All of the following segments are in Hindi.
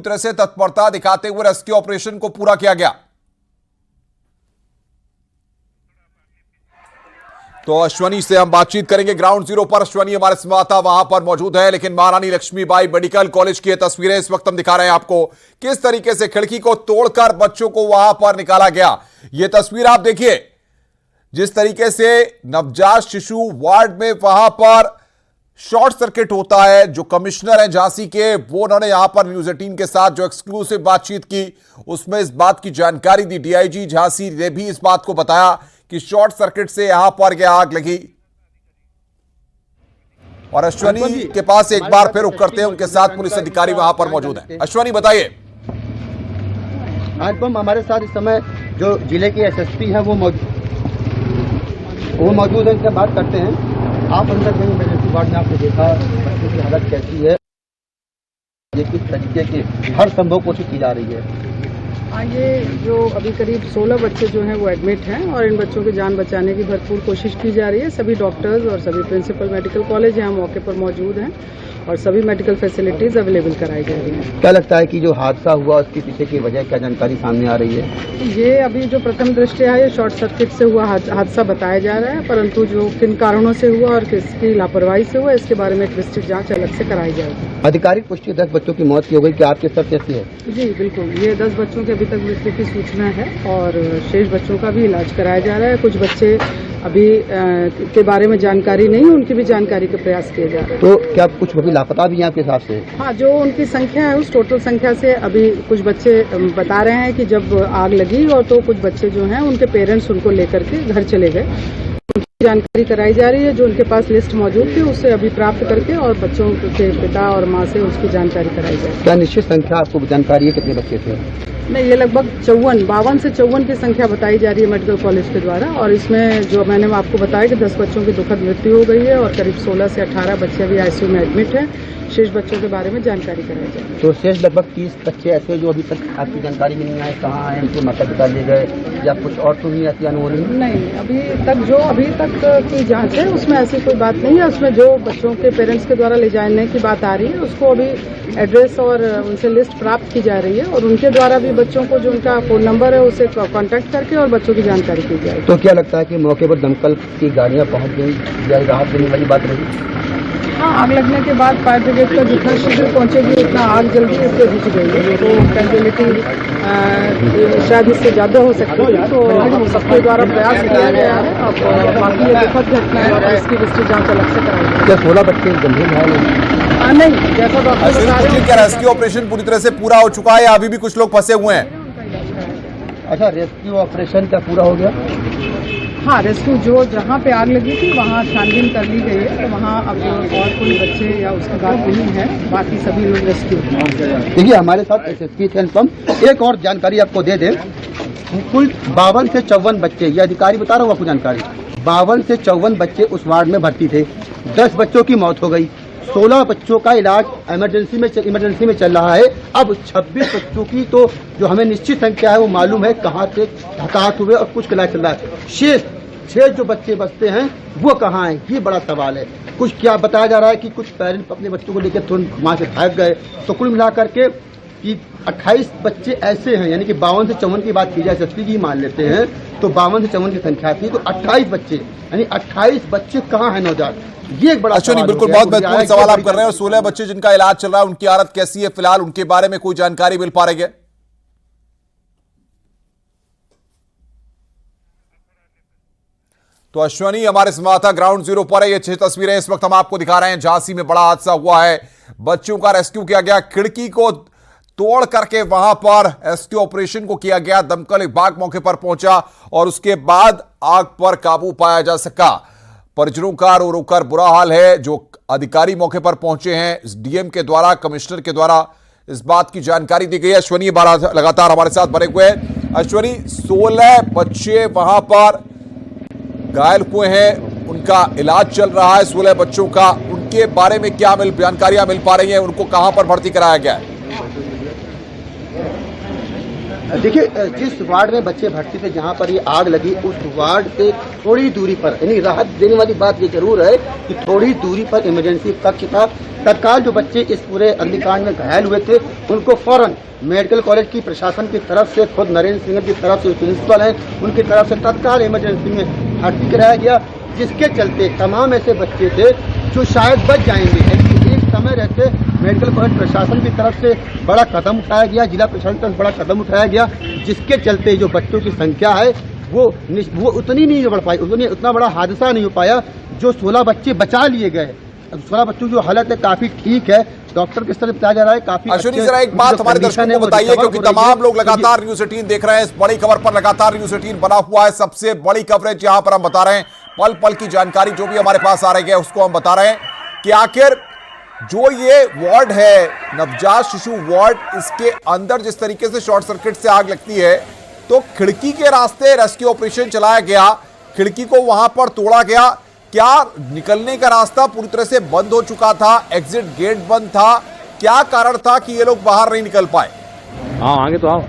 तरह से तत्परता दिखाते हुए रेस्क्यू ऑपरेशन को पूरा किया गया। तो अश्वनी से हम बातचीत करेंगे ग्राउंड जीरो पर। अश्वनी हमारे संवाददाता वहां पर मौजूद है, लेकिन महारानी लक्ष्मीबाई मेडिकल कॉलेज की ये तस्वीरें इस वक्त हम दिखा रहे हैं आपको, किस तरीके से खिड़की को तोड़कर बच्चों को वहां पर निकाला गया। ये तस्वीर आप देखिए, जिस तरीके से नवजात शिशु वार्ड में वहां पर शॉर्ट सर्किट होता है। जो कमिश्नर हैं झांसी के, वो उन्होंने यहां पर न्यूज 18 के साथ जो एक्सक्लूसिव बातचीत की, उसमें इस बात की जानकारी दी। डीआईजी झांसी ने भी इस बात को बताया कि शॉर्ट सर्किट से यहां पर यह आग लगी। और अश्वनी के पास एक बार फिर रुक करते हैं, उनके साथ पुलिस अधिकारी वहां पर मौजूद हैं। अश्वनी बताइए। अनुपम, हमारे साथ इस समय जो जिले के एसएसपी हैं वो मौजूद है, इनसे बात करते हैं। आप अंदर गए इमरजेंसी वार्ड में, आपने देखा बच्चों की हालत कैसी है, ये किस तरीके की हर संभव कोशिश की जा रही है। ये जो अभी करीब 16 बच्चे जो हैं वो एडमिट हैं और इन बच्चों की जान बचाने की भरपूर कोशिश की जा रही है। सभी डॉक्टर्स और सभी प्रिंसिपल मेडिकल कॉलेज यहाँ मौके पर मौजूद हैं और सभी मेडिकल फैसिलिटीज अवेलेबल कराई जा रही हैं। क्या लगता है कि जो हादसा हुआ उसके पीछे की वजह क्या जानकारी सामने आ रही है? ये अभी जो प्रथम दृष्टया है, ये शॉर्ट सर्किट से हुआ हादसा बताया जा रहा है, परंतु जो किन कारणों से हुआ और किसकी लापरवाही से हुआ, इसके बारे में एक विस्तृत जाँच अलग से कराई जाएगी। आधिकारिक पुष्टि 10 बच्चों की मौत की हो गई, क्या आपके साथ कैसी है? जी बिल्कुल, ये 10 बच्चों की अभी तक मृत्यु की सूचना है और शेष बच्चों का भी इलाज कराया जा रहा है। कुछ बच्चे अभी के बारे में जानकारी नहीं, उनकी भी जानकारी के प्रयास किए जा रहे हैं। तो क्या कुछ अभी लापता भी हैं आपके हिसाब से? हाँ, जो उनकी संख्या है उस टोटल संख्या से अभी कुछ बच्चे बता रहे हैं कि जब आग लगी और तो कुछ बच्चे जो हैं उनके पेरेंट्स उनको लेकर के घर चले गए। उनकी जानकारी कराई जा रही है, जो उनके पास लिस्ट मौजूद थी उससे अभी प्राप्त करके और बच्चों के पिता और माँ से उसकी जानकारी कराई जाएगी। क्या निश्चित संख्या आपको जानकारी है कितने बच्चे थे? नहीं, ये लगभग 52 से 54 की संख्या बताई जा रही है मेडिकल कॉलेज के द्वारा, और इसमें जो मैंने आपको बताया कि 10 बच्चों की दुखद मृत्यु हो गई है और करीब 16 से 18 बच्चे अभी आईसीयू में एडमिट हैं। शेष बच्चों के बारे में जानकारी कराई जाएगी। तो शेष लगभग 30 बच्चे ऐसे जो अभी तक आपकी जानकारी में नहीं आए, कहाँ आए, उनके माता पिता ले गए या कुछ और तो नहीं ऐसी अनहोनी? नहीं, अभी तक की जांच है, उसमें ऐसी कोई बात नहीं है। उसमें जो बच्चों के पेरेंट्स के द्वारा ले जाने की बात आ रही है, उसको अभी एड्रेस और उनसे लिस्ट प्राप्त की जा रही है और उनके द्वारा भी बच्चों को जो उनका फोन नंबर है उसे कांटेक्ट करके और बच्चों की जानकारी की जाएगी। तो क्या लगता है कि मौके पर दमकल की गाड़ियां पहुंच गई या राहत देने वाली बात रही? हाँ, आग लगने के बाद फायर ब्रिगेड का जितना शीघ्र पहुंचेगी उतना आग जल्दी इससे बुझ गई है। तो कैजुअलिटी शायद इससे ज्यादा हो सकती है, तो हम सबके द्वारा प्रयास किया गया है। अब बाकी ये दुखद घटना है और इसकी विस्तृत जांच अलग से कराई जाएगी। क्या 16 बच्चे गंभीर घायल हैं? नहीं, जैसा डॉक्टर बता रहे हैं। क्या रेस्क्यू ऑपरेशन पूरी तरह से पूरा हो चुका है या अभी भी कुछ लोग फंसे हुए हैं? अच्छा, रेस्क्यू ऑपरेशन क्या पूरा हो गया? हाँ, रेस्क्यू जो जहाँ पे आग लगी थी वहाँ छानबीन कर ली गई है, तो वहाँ अब और कोई बच्चे या उसके बाद नहीं है, बाकी सभी लोग रेस्क्यू। देखिए, हमारे साथ एसएसपी थे अनुपम। एक और जानकारी आपको दे दें, कुल 52 से 54 बच्चे, ये अधिकारी बता रहा हूँ आपको जानकारी, 52 से 54 बच्चे उस वार्ड में भर्ती थे। 10 बच्चों की मौत हो गई, 16 बच्चों का इलाज इमरजेंसी में चल रहा है। अब 26 बच्चों की तो जो हमें निश्चित संख्या है वो मालूम है कहाँ से हताहत हुए और कुछ का इलाज चल रहा है। शेष 6 जो बच्चे बचते हैं वो कहाँ हैं, ये बड़ा सवाल है। कुछ क्या बताया जा रहा है कि कुछ पेरेंट्स अपने बच्चों को लेकर तुरंत वहाँ से भाग गए। तो कुल मिलाकर के कि 28 बच्चे ऐसे हैं, यानी कि 52 से 54 की बात की जाए, एसएसपी की मान लेते हैं तो 52 से 54 की संख्या थी, तो 28 बच्चे, यानी 28 बच्चे कहाँ हैं नवजात, ये एक बड़ा अश्वनी, बिल्कुल बहुत महत्वपूर्ण सवाल आप कर रहे हैं। और 16 बच्चे जिनका इलाज चल रहा है, उनकी हालत कैसी है फिलहाल, उनके बारे में कोई जानकारी मिल पा रही है? तो अश्वनी हमारे संवाददाता ग्राउंड जीरो पर है। ये 6 तस्वीरें इस वक्त हम आपको दिखा रहे हैं। झांसी में बड़ा हादसा हुआ है, बच्चों का रेस्क्यू किया गया, खिड़की को तोड़ करके वहां पर रेस्क्यू ऑपरेशन को किया गया। दमकल विभाग मौके पर पहुंचा और उसके बाद आग पर काबू पाया जा सका। परिजनों का रो रो कर बुरा हाल है। जो अधिकारी मौके पर पहुंचे हैं, डीएम के द्वारा, कमिश्नर के द्वारा इस बात की जानकारी दी गई है। अश्वनी लगातार हमारे साथ बने हुए हैं। अश्वनी, 16 बच्चे वहां पर घायल हुए हैं, उनका इलाज चल रहा है 16 बच्चों का, उनके बारे में क्या जानकारियां मिल पा रही हैं, उनको कहां पर भर्ती कराया गया है? देखिए, जिस वार्ड में बच्चे भर्ती थे, जहां पर ये आग लगी, उस वार्ड से थोड़ी दूरी पर, यानी राहत देने वाली बात ये जरूर है कि थोड़ी दूरी पर इमरजेंसी कक्ष था, तत्काल जो बच्चे इस पूरे अग्निकांड में घायल हुए थे उनको फौरन मेडिकल कॉलेज की प्रशासन की तरफ से, खुद नरेंद्र सिंह की तरफ से, प्रिंसिपल हैं उनकी तरफ से तत्काल इमरजेंसी में भर्ती कराया गया, जिसके चलते तमाम ऐसे बच्चे थे जो शायद बच जाएंगे। एक समय रहते मेडिकल कॉलेज प्रशासन की तरफ से बड़ा कदम उठाया गया, जिला प्रशासन की तरफ से बड़ा कदम उठाया गया, जिसके चलते जो बच्चों की संख्या है वो उतनी नहीं बढ़ पाई, उतना बड़ा हादसा नहीं हो पाया। जो 16 बच्चे बचा लिए गए, 16 बच्चों की जो हालत है काफी ठीक है, डॉक्टर के स्तर से बताया जा रहा है काफी। अश्विनी जरा एक बात हमारे दर्शकों को बताइए, क्योंकि तमाम लोग लगातार न्यूज़ 18 देख रहे हैं, इस बड़ी खबर पर लगातार न्यूज़ 18 बना हुआ है, सबसे बड़ी कवरेज यहां पर हम बता रहे हैं, पल पल की जानकारी जो भी हमारे पास आ रही है उसको हम बता रहे हैं कि आखिर जो ये वार्ड है नवजात शिशु वार्ड, इसके अंदर जिस तरीके से शॉर्ट सर्किट से आग लगती है तो खिड़की के रास्ते रेस्क्यू ऑपरेशन चलाया गया, खिड़की को वहां पर तोड़ा गया, क्या निकलने का रास्ता पूरी तरह से बंद हो चुका था, एग्जिट गेट बंद था, क्या कारण था कि ये लोग बाहर नहीं निकल पाए? हाँ आगे तो आओ।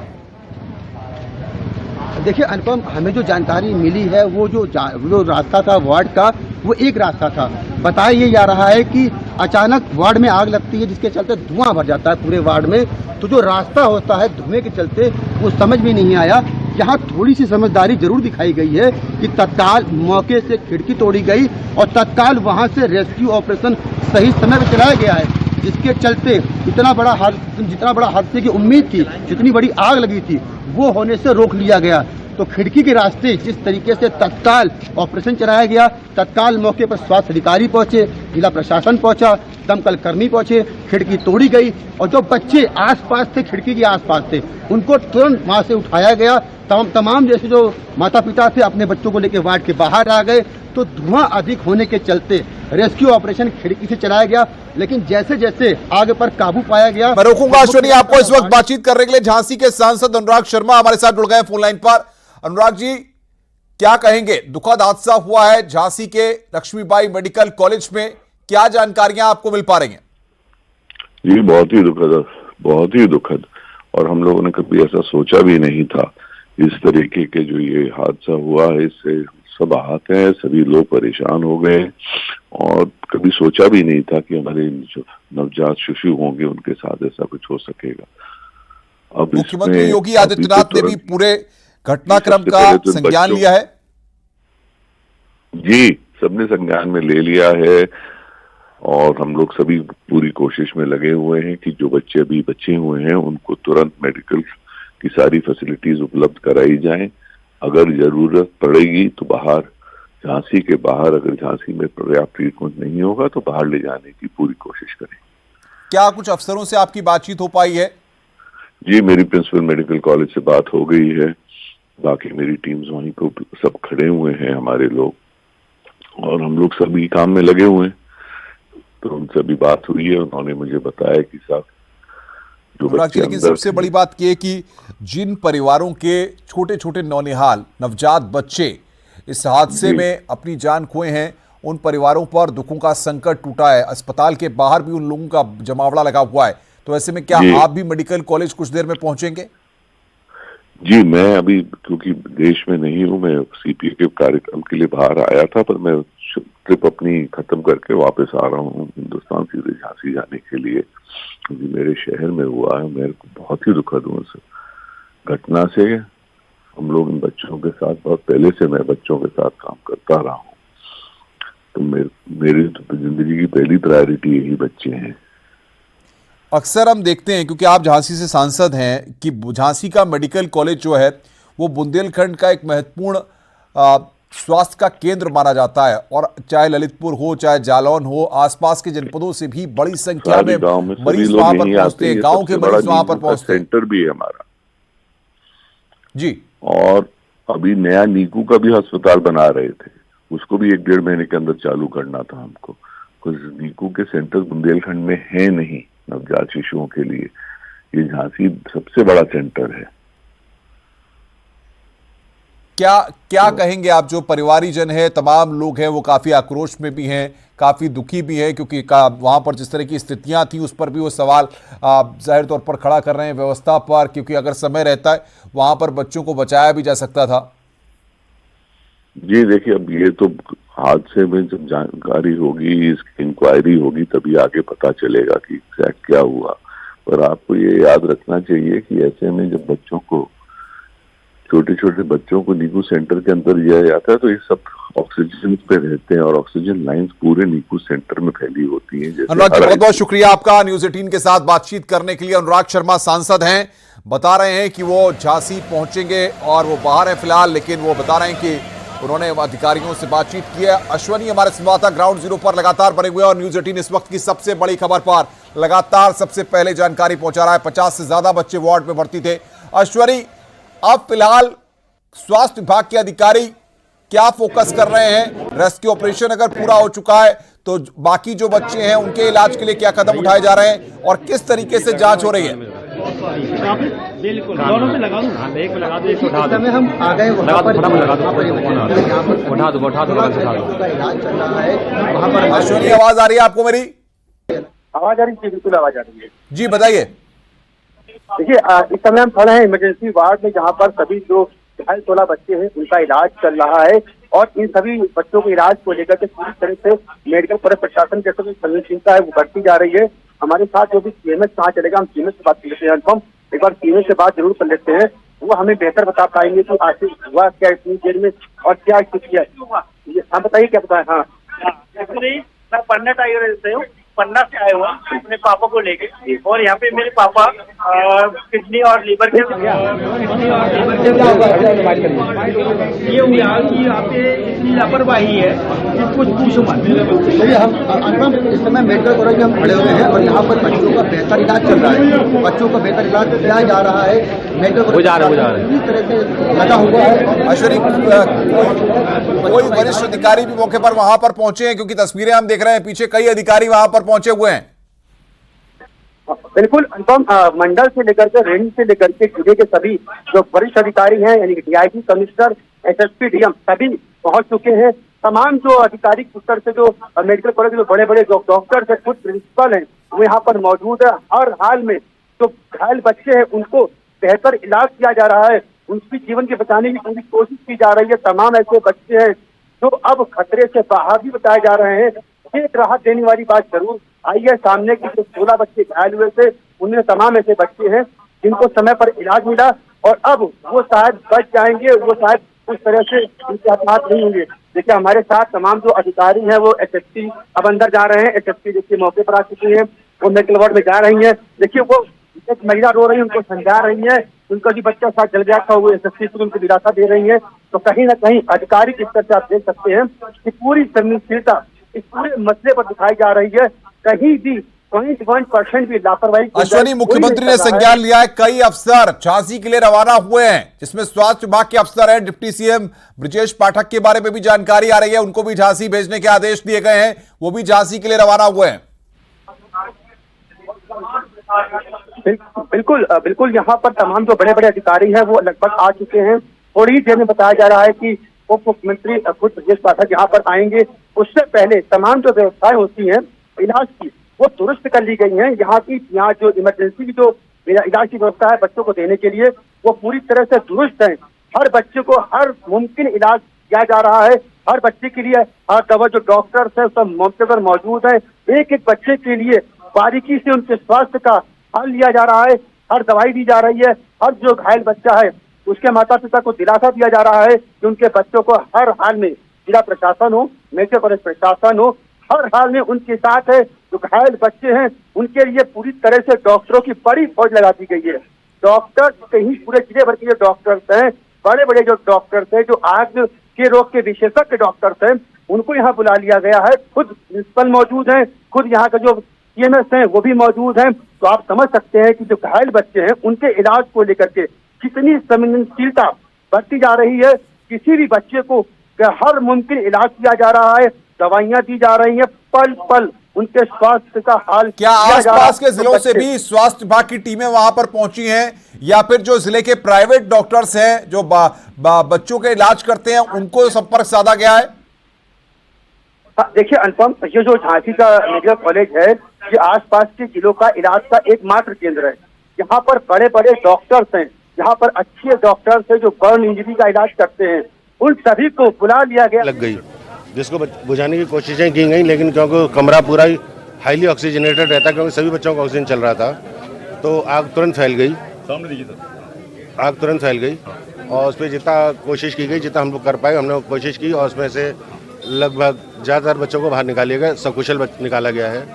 देखिए अनुपम, हमें जो जानकारी मिली है वो जो रास्ता था वार्ड का वो एक रास्ता था। बताया ये जा रहा है कि अचानक वार्ड में आग लगती है जिसके चलते धुआं भर जाता है पूरे वार्ड में, तो जो रास्ता होता है धुएं के चलते वो समझ में नहीं आया। यहाँ थोड़ी सी समझदारी जरूर दिखाई गई है कि तत्काल मौके से खिड़की तोड़ी गई और तत्काल वहाँ से रेस्क्यू ऑपरेशन सही समय पर चलाया गया है, जिसके चलते जितना बड़ा हादसे की उम्मीद थी, जितनी बड़ी आग लगी थी वो होने से रोक लिया गया। तो खिड़की के रास्ते जिस तरीके से तत्काल ऑपरेशन चलाया गया, तत्काल मौके पर स्वास्थ्य अधिकारी पहुंचे, जिला प्रशासन पहुंचा, दमकल कर्मी पहुंचे, खिड़की तोड़ी गई और जो बच्चे आसपास थे, खिड़की के आसपास थे, उनको तुरंत वहां से उठाया गया। तमाम जैसे जो माता पिता थे अपने बच्चों को लेकर वार्ड के बाहर आ गए। तो धुआं अधिक होने के चलते रेस्क्यू ऑपरेशन खिड़की से चलाया गया, लेकिन जैसे जैसे आग पर काबू पाया गया। मैं रोकूंगा अश्विनी आपको इस वक्त बातचीत करने के लिए। झांसी के सांसद अनुराग शर्मा हमारे साथ जुड़ गए फोन लाइन पर। अनुराग जी, क्या कहेंगे? दुखद हादसा हुआ है झांसी के लक्ष्मीबाई मेडिकल कॉलेज में, क्या जानकारियां आपको मिल पा रही हैं? जी बहुत ही दुखद, और हम लोगों ने कभी ऐसा सोचा भी नहीं था। इस तरीके के जो ये हादसा हुआ है इससे सब आहत हैं, सभी लोग परेशान हो गए और कभी सोचा भी नहीं था कि हमारे जो नवजात शिशु होंगे उनके साथ ऐसा कुछ हो सकेगा। अब मुख्यमंत्री योगी आदित्यनाथ ने भी पूरे घटनाक्रम का संज्ञान लिया है। जी, सबने संज्ञान में ले लिया है और हम लोग सभी पूरी कोशिश में लगे हुए हैं कि जो बच्चे अभी बचे हुए हैं उनको तुरंत मेडिकल की सारी फैसिलिटीज उपलब्ध कराई जाएं। अगर जरूरत पड़ेगी तो बाहर, झांसी के बाहर, अगर झांसी में पर्याप्त ट्रीटमेंट नहीं होगा तो बाहर ले जाने की पूरी कोशिश करें। क्या कुछ अफसरों से आपकी बातचीत हो पाई है? जी, मेरी प्रिंसिपल मेडिकल कॉलेज से बात हो गई है, बाकी मेरी टीम्स वहीं को सब खड़े हुए हैं हमारे लोग, और हम लोग सभी काम में लगे हुए हैं। तो उनसे भी बात हुई है, उन्होंने मुझे बताया कि साहब जो बच्चे, लेकिन सबसे बड़ी बात यह कि जिन परिवारों के छोटे छोटे नौनिहाल नवजात बच्चे इस हादसे में अपनी जान खोए हैं, उन परिवारों पर दुखों का संकट टूटा है। अस्पताल के बाहर भी उन लोगों का जमावड़ा लगा हुआ है, तो ऐसे में क्या आप भी मेडिकल कॉलेज कुछ देर में पहुंचेंगे? जी, मैं अभी क्योंकि देश में नहीं हूँ, मैं सीपीए के कार्यक्रम के लिए बाहर आया था, पर मैं ट्रिप अपनी खत्म करके वापस आ रहा हूँ हिंदुस्तान, सीधे झांसी जाने के लिए, क्योंकि मेरे शहर में हुआ है। मेरे को बहुत ही दुखद हुआ इस घटना से। हम लोग इन बच्चों के साथ, बहुत पहले से मैं बच्चों के साथ काम करता रहा हूँ, तो मेरी तो जिंदगी की पहली प्रायोरिटी यही बच्चे हैं। अक्सर हम देखते हैं, क्योंकि आप झांसी से सांसद हैं, कि झांसी का मेडिकल कॉलेज जो है वो बुंदेलखंड का एक महत्वपूर्ण स्वास्थ्य का केंद्र माना जाता है, और चाहे ललितपुर हो, चाहे जालौन हो, आसपास के जनपदों से भी बड़ी संख्या में मरीज वहां पर पहुंचते हैं, गांव के मरीज वहां पर पहुंचते हैं। सेंटर भी है हमारा जी, और अभी नया नीकू का भी अस्पताल बना रहे थे, उसको भी 1-1.5 महीने के अंदर चालू करना था हमको, कुछ नीकू के सेंटर बुंदेलखंड में है नहीं नवजात शिशुओं के लिए। ये झांसी सबसे बड़ा सेंटर है। क्या कहेंगे आप? जो परिवारीजन है, तमाम लोग हैं, वो काफी आक्रोश में भी हैं, काफी दुखी भी हैं, क्योंकि वहां पर जिस तरह की स्थितियां थी उस पर भी वो सवाल जाहिर तौर पर खड़ा कर रहे हैं व्यवस्था पर, क्योंकि अगर समय रहता है वहां पर बच्चों को बचाया भी जा सकता था। जी देखिए, अब ये तो हादसे में जब जानकारी होगी, इसकी इंक्वायरी होगी, तभी आगे पता चलेगा कि एग्जैक्ट क्या हुआ। पर आपको ये याद रखना चाहिए कि ऐसे में जब बच्चों को, छोटे छोटे बच्चों को नीकू सेंटर के अंदर लिया जाता है तो ये सब ऑक्सीजन पे रहते हैं और ऑक्सीजन लाइंस पूरे नीकू सेंटर में फैली होती हैं। अनुराग जी, बहुत बहुत शुक्रिया आपका न्यूज 18 के साथ बातचीत करने के लिए। अनुराग शर्मा सांसद हैं, बता रहे हैं कि वो झांसी पहुंचेंगे और वो बाहर है फिलहाल, लेकिन वो बता रहे हैं कि उन्होंने अधिकारियों से बातचीत की है। अश्वनी हमारे संवाददाता ग्राउंड जीरो पर लगातार बने हुए और न्यूज 18 इस वक्त की सबसे बड़ी खबर पर लगातार सबसे पहले जानकारी पहुंचा रहा है। 50 से ज्यादा बच्चे वार्ड में भर्ती थे। अश्वनी, अब फिलहाल स्वास्थ्य विभाग के अधिकारी क्या फोकस कर रहे हैं? रेस्क्यू ऑपरेशन अगर पूरा हो चुका है तो बाकी जो बच्चे हैं उनके इलाज के लिए क्या कदम उठाए जा रहे हैं और किस तरीके से जांच हो रही है? बिल्कुल, दोनों में लगा दूं। हाँ, एक में लगा दो, एक उठा दो। हम आ गए वहाँ पर, उठा दो इलाज चल रहा है वहाँ पर। अश्वनी, आवाज आ रही है आपको मेरी? आवाज आ रही है? बिल्कुल आवाज आ रही है जी, बताइए। देखिए, इस समय हम खड़े हैं इमरजेंसी वार्ड में, जहाँ पर सभी जो 16 बच्चे हैं उनका इलाज चल रहा है और इन सभी बच्चों के इलाज को लेकर के पूरी तरह से मेडिकल प्रशासन के जो संवेदनशीलता है वो बढ़ती जा रही है। हमारे साथ जो भी सीएमएस कहाँ चलेगा, हम सीएमएस से बात कर लेते हैं। अनुपम, एक बार सीएमएस से बात जरूर कर लेते हैं, वो हमें बेहतर बता पाएंगे कि आखिर हुआ क्या इतनी देर में और क्या स्थिति है। हाँ बताइए, क्या बताए? हाँ, मैं पन्ना टाइगर से हूँ, पन्ना से आया हुआ अपने पापा को लेके, और यहाँ पे मेरे पापा किडनी और लीवर के ये हुआ कि यहाँ पे इतनी लापरवाही है कि कुछ पूछो मत। हम इस समय मेडिकल कॉलेज में हम खड़े हुए हैं और यहाँ पर बच्चों का बेहतर इलाज चल रहा है। बच्चों का बेहतर इलाज किया जा रहा है। मेडिकल पूरी तरह से लगा हुआ है। अश्वनी, कोई वरिष्ठ अधिकारी भी मौके पर वहां पर पहुंचे हैं? क्योंकि तस्वीरें हम देख रहे हैं, पीछे कई अधिकारी वहां पर पहुंचे हुए हैं। बिल्कुल अनुपम, मंडल से लेकर के, रेंज से लेकर के जिले के सभी जो वरिष्ठ अधिकारी हैं, यानी कि डीआईजी, कमिश्नर, एसएसपी, डीएम, सभी पहुंच चुके हैं। तमाम जो अधिकारी स्तर से जो मेडिकल कॉलेज जो बड़े बड़े डॉक्टर है, खुद प्रिंसिपल हैं, वो यहाँ पर मौजूद है। हर हाल में जो घायल बच्चे हैं उनको बेहतर इलाज किया जा रहा है, उनकी जीवन के बचाने की पूरी कोशिश की जा रही है। तमाम ऐसे बच्चे हैं जो अब खतरे से बाहर भी बताए जा रहे हैं। एक राहत देने वाली बात जरूर आई है सामने की, जो 16 बच्चे घायल हुए थे उनमें तमाम ऐसे बच्चे हैं जिनको समय पर इलाज मिला और अब वो शायद बच जाएंगे, वो शायद उस तरह से उनके हाथ नहीं होंगे। देखिए, हमारे साथ तमाम जो अधिकारी हैं वो एसएसपी अब अंदर जा रहे हैं। एसएसपी देखिए मौके पर आ चुकी हैं, वो मेडिकल वार्ड में जा रही हैं। देखिए, वो एक महिला रो रही है, उनको समझा रही है, उनका जो बच्चा साथ जल गया था वो एसएसपी को उनको दिलासा दे रही है। तो कहीं ना कहीं अधिकारी के स्तर से आप देख सकते हैं कि पूरी संवेदनशीलता इस पूरे मसले पर दिखाई जा रही है। कहीं भी 0.1% भी लापरवाही। अश्वनी, मुख्यमंत्री ने संज्ञान लिया है, कई अफसर झांसी के लिए रवाना हुए हैं, जिसमें स्वास्थ्य विभाग के अफसर हैं। डिप्टी सीएम ब्रजेश पाठक के बारे में भी जानकारी आ रही है, उनको भी झांसी भेजने के आदेश दिए गए हैं, वो भी झांसी के लिए रवाना हुए हैं। बिल्कुल यहाँ पर तमाम जो बड़े बड़े अधिकारी हैं वो लगभग आ चुके हैं। थोड़ी ही देर में बताया जा रहा है कि उप मुख्यमंत्री खुद ब्रजेश पाठक यहाँ पर आएंगे। उससे पहले तमाम जो व्यवस्थाएं होती हैं इलाज की, वो दुरुस्त कर ली गई हैं। यहाँ जो इमरजेंसी की जो इलाज की व्यवस्था है बच्चों को देने के लिए, वो पूरी तरह से दुरुस्त है। हर बच्चे को हर मुमकिन इलाज किया जा रहा है। हर बच्चे के लिए हर दवा जो डॉक्टर्स है सब मौके पर मौजूद है। एक एक बच्चे के लिए बारीकी से उनके स्वास्थ्य का हाल लिया जा रहा है, हर दवाई दी जा रही है। हर जो घायल बच्चा है उसके माता पिता को दिलासा दिया जा रहा है कि उनके बच्चों को हर हाल में, जिला प्रशासन हो, मेडिकल कॉलेज प्रशासन हो, हर हाल में उनके साथ है। जो घायल बच्चे हैं उनके लिए पूरी तरह से डॉक्टरों की बड़ी फौज लगा दी गई है। डॉक्टर कहीं पूरे जिले भर के जो डॉक्टर्स हैं, बड़े बड़े जो डॉक्टर्स हैं, जो आग के रोग के विशेषज्ञ डॉक्टर्स हैं, उनको यहाँ बुला लिया गया है। खुद प्रिंसिपल मौजूद हैं, खुद यहाँ का जो सीएमएस हैं वो भी मौजूद हैं। तो आप समझ सकते हैं कि जो घायल बच्चे हैं उनके इलाज को लेकर के कितनी संवेदनशीलता बढ़ती जा रही है। किसी भी बच्चे को हर मुमकिन इलाज किया जा रहा है, दवाइयां दी जा रही हैं, पल पल उनके स्वास्थ्य का हाल। क्या आसपास के जिलों से भी स्वास्थ्य विभाग की टीमें वहां पर पहुंची हैं, या फिर जो जिले के प्राइवेट डॉक्टर्स हैं जो बच्चों के इलाज करते हैं उनको संपर्क साधा गया है? देखिए अनुपम, ये जो झांसी का मेडिकल कॉलेज है ये आसपास के जिलों का इलाज का एकमात्र केंद्र है। यहाँ पर बड़े बड़े डॉक्टर्स हैं, यहाँ पर अच्छे डॉक्टर्स हैं जो बर्न इंजरी का इलाज करते हैं। उन सभी को बुला लिया गया। लग गई जिसको बुझाने की कोशिशें की गई, लेकिन क्योंकि कमरा पूरा ही हाईली ऑक्सीजनेटेड रहता, क्योंकि सभी बच्चों को ऑक्सीजन चल रहा था, तो आग तुरंत फैल गई। सामने देखिए सर। आग तुरंत फैल गई और उस पर जितना कोशिश की गई, जितना हम लोग कर पाए, हमने कोशिश की और उसमें से लगभग ज़्यादातर बच्चों को बाहर निकालिया गया, सकुशल निकाला गया है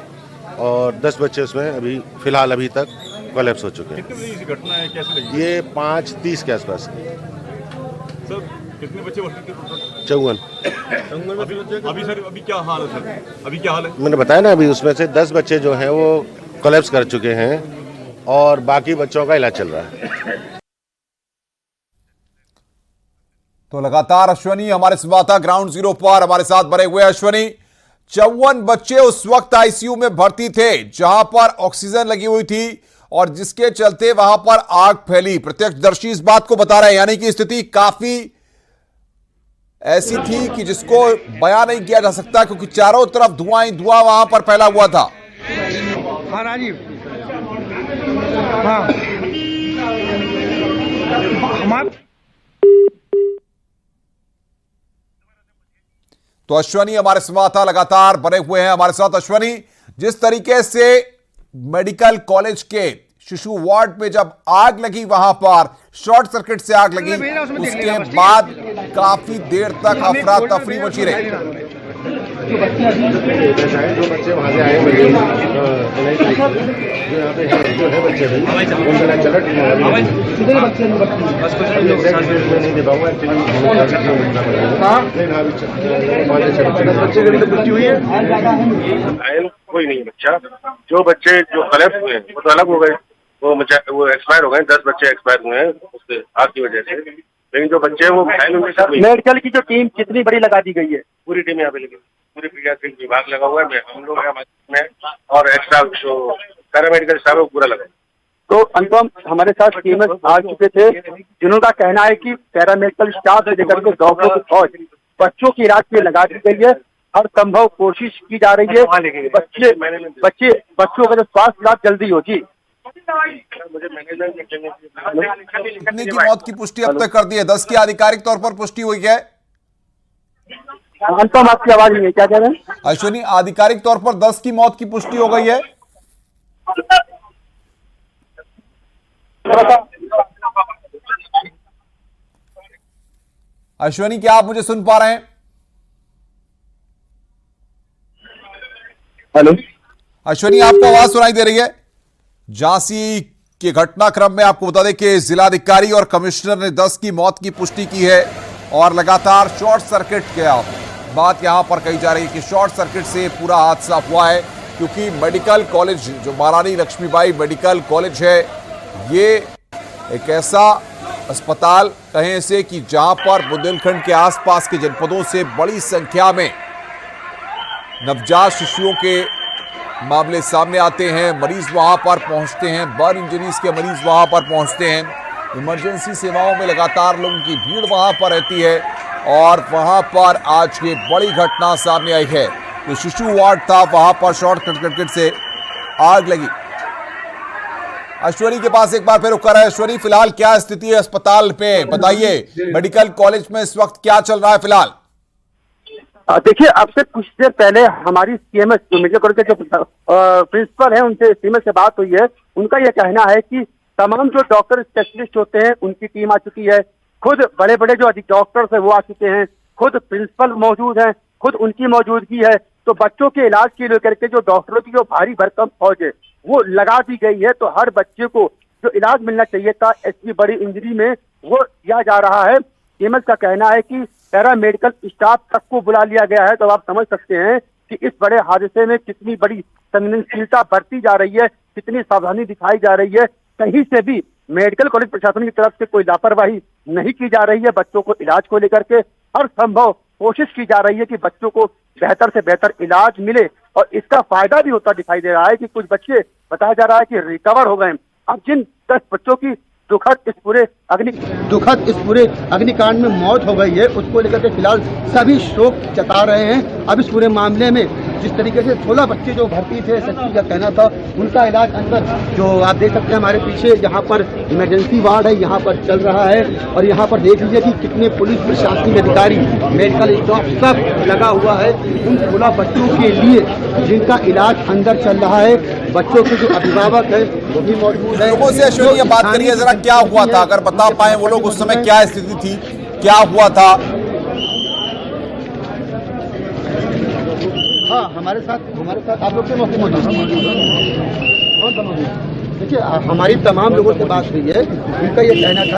और 10 बच्चे उसमें अभी फ़िलहाल अभी तक कोलैप्स हो चुके हैं। कितने बजे की घटना है, कैसे लगी? ये 5:30 के आसपास। सर कितने बच्चे भर्ती थे? 54। अभी सर अभी क्या हाल है सर? अभी क्या हाल है? मैंने बताया ना, अभी उसमें से 10 बच्चे जो हैं वो कोलैप्स कर चुके हैं और बाकी बच्चों का इलाज चल रहा है। तो लगातार अश्वनी हमारे संवाददाता ग्राउंड जीरो पर हमारे साथ बने हुए। अश्वनी, 54 बच्चे उस वक्त आईसीयू में भर्ती थे जहां पर ऑक्सीजन लगी हुई थी और जिसके चलते वहां पर आग फैली। प्रत्यक्षदर्शी इस बात को बता रहे हैं, यानी कि स्थिति काफी ऐसी थी कि जिसको बयान नहीं किया जा सकता, क्योंकि चारों तरफ धुआं ही धुआं वहां पर फैला हुआ था। हाँ राजीव, तो अश्वनी हमारे संवाददाता लगातार बने हुए हैं हमारे साथ। अश्वनी, जिस तरीके से मेडिकल कॉलेज के शिशु वार्ड में जब आग लगी, वहां पर शॉर्ट सर्किट से आग लगी, उसके बाद काफी देर तक अफरा तफरी मची रही। जो बच्चे वहाँ से आए, जो यहाँ पे जो है बच्चे कोई नहीं बच्चा, जो बच्चे जो कोलैप्स हुए वो तो अलग हो गए, वो एक्सपायर हो गए। 10 बच्चे एक्सपायर हुए हैं उसके आग की वजह से, लेकिन जो बच्चे वो घायल हुए सब। मेडिकल की जो टीम कितनी बड़ी लगा दी गई है? पूरी टीम यहाँ पे लगी, पूरे पीडियाट्रिक विभाग लगा हुआ है, हम लोग में और एक्स्ट्रा जो पैरामेडिकल स्टाफ है वो पूरा लगा। तो अनुपम, हमारे साथ टीम आ चुके थे जिन्होंने कहना है कि पैरामेडिकल स्टाफ से लेकर के डॉक्टरों की फौज बच्चों की इलाज के लिए लगा दी गई है। हर संभव कोशिश की जा रही है बच्चों का जो स्वास्थ्य लाभ जल्दी हो। जी, मुझे मैनेजमेंट कितने की मौत की पुष्टि अब तक कर दी है? 10 की आधिकारिक तौर पर पुष्टि हुई है। अनुपम, आपकी आवाज नहीं है, क्या कह रहे हैं? अश्वनी, आधिकारिक तौर पर 10 की मौत की पुष्टि हो गई है। अश्वनी, क्या आप मुझे सुन पा रहे हैं? हेलो अश्वनी, आपको आवाज सुनाई दे रही है? झांसी के घटनाक्रम में आपको बता दें कि जिलाधिकारी और कमिश्नर ने 10 की मौत की पुष्टि की है और लगातार शॉर्ट सर्किट की बात यहां पर कही जा रही है कि शॉर्ट सर्किट से पूरा हादसा हुआ है, क्योंकि मेडिकल कॉलेज जो महारानी लक्ष्मीबाई मेडिकल कॉलेज है, ये एक ऐसा अस्पताल कहें से कि जहां पर बुंदेलखंड के आसपास के जनपदों से बड़ी संख्या में नवजात शिशुओं के मामले सामने आते हैं। मरीज वहां पर पहुंचते हैं, बर्न इंजरीज के मरीज वहां पर पहुंचते हैं। इमरजेंसी सेवाओं में लगातार लोगों की भीड़ वहां पर रहती है और वहां पर आज ये बड़ी घटना सामने आई है। जो शिशु वार्ड था वहां पर शॉर्ट सर्किट से आग लगी। अश्वनी के पास एक बार फिर रुक है। अश्वनी, फिलहाल क्या स्थिति है अस्पताल पे, बताइए। मेडिकल कॉलेज में इस वक्त क्या चल रहा है फिलहाल? देखिए, आपसे कुछ देर पहले हमारी सीएमएस जो मेडिकल कॉलेज के जो प्रिंसिपल है, उनसे सीएमएस से बात हुई है। उनका यह कहना है कि तमाम जो डॉक्टर स्पेशलिस्ट होते हैं उनकी टीम आ चुकी है, खुद बड़े बड़े जो डॉक्टर्स है वो आ चुके हैं, खुद प्रिंसिपल मौजूद है, खुद उनकी मौजूदगी है। तो बच्चों के इलाज के लेकर के जो डॉक्टरों की जो भारी भरकम फौज है वो लगा दी गई है। तो हर बच्चे को जो इलाज मिलना चाहिए था ऐसी बड़ी इंजरी में, वो दिया जा रहा है। सीएमएस का कहना है कि पैरामेडिकल स्टाफ तक को बुला लिया गया है। तो आप समझ सकते हैं कि इस बड़े हादसे में कितनी बड़ी संवेदनशीलता बरती जा रही है, कितनी सावधानी दिखाई जा रही है। कहीं से भी मेडिकल कॉलेज प्रशासन की तरफ से कोई लापरवाही नहीं की जा रही है। बच्चों को इलाज को लेकर के हर संभव कोशिश की जा रही है कि बच्चों को बेहतर से बेहतर इलाज मिले और इसका फायदा भी होता दिखाई दे रहा है कि कुछ बच्चे बताया जा रहा है कि रिकवर हो गए। अब जिन 10 बच्चों की दुखद इस पूरे अग्निकांड में मौत हो गई है, उसको लेकर के फिलहाल सभी शोक जता रहे हैं। अब इस पूरे मामले में जिस तरीके से 16 बच्चे जो भर्ती थे, एसएसपी का कहना था उनका इलाज अंदर, जो आप देख सकते हैं हमारे पीछे यहाँ पर इमरजेंसी वार्ड है, यहाँ पर चल रहा है। और यहाँ पर देख लीजिए कि कितने पुलिस प्रशासनिक अधिकारी, मेडिकल स्टाफ सब लगा हुआ है उन 16 बच्चों के लिए जिनका इलाज अंदर चल रहा है। बच्चों के जो अभिभावक है वो भी मौजूद है। लोगों से अश्विनी ये बात करिए जरा, क्या हुआ था, अगर बता पाए वो लोग उस समय क्या स्थिति थी, क्या हुआ था? हाँ, हमारे साथ आप लोग के मौके मौजूद हैं। देखिए, हमारी तमाम लोगों से बात हुई है, उनका ये कहना था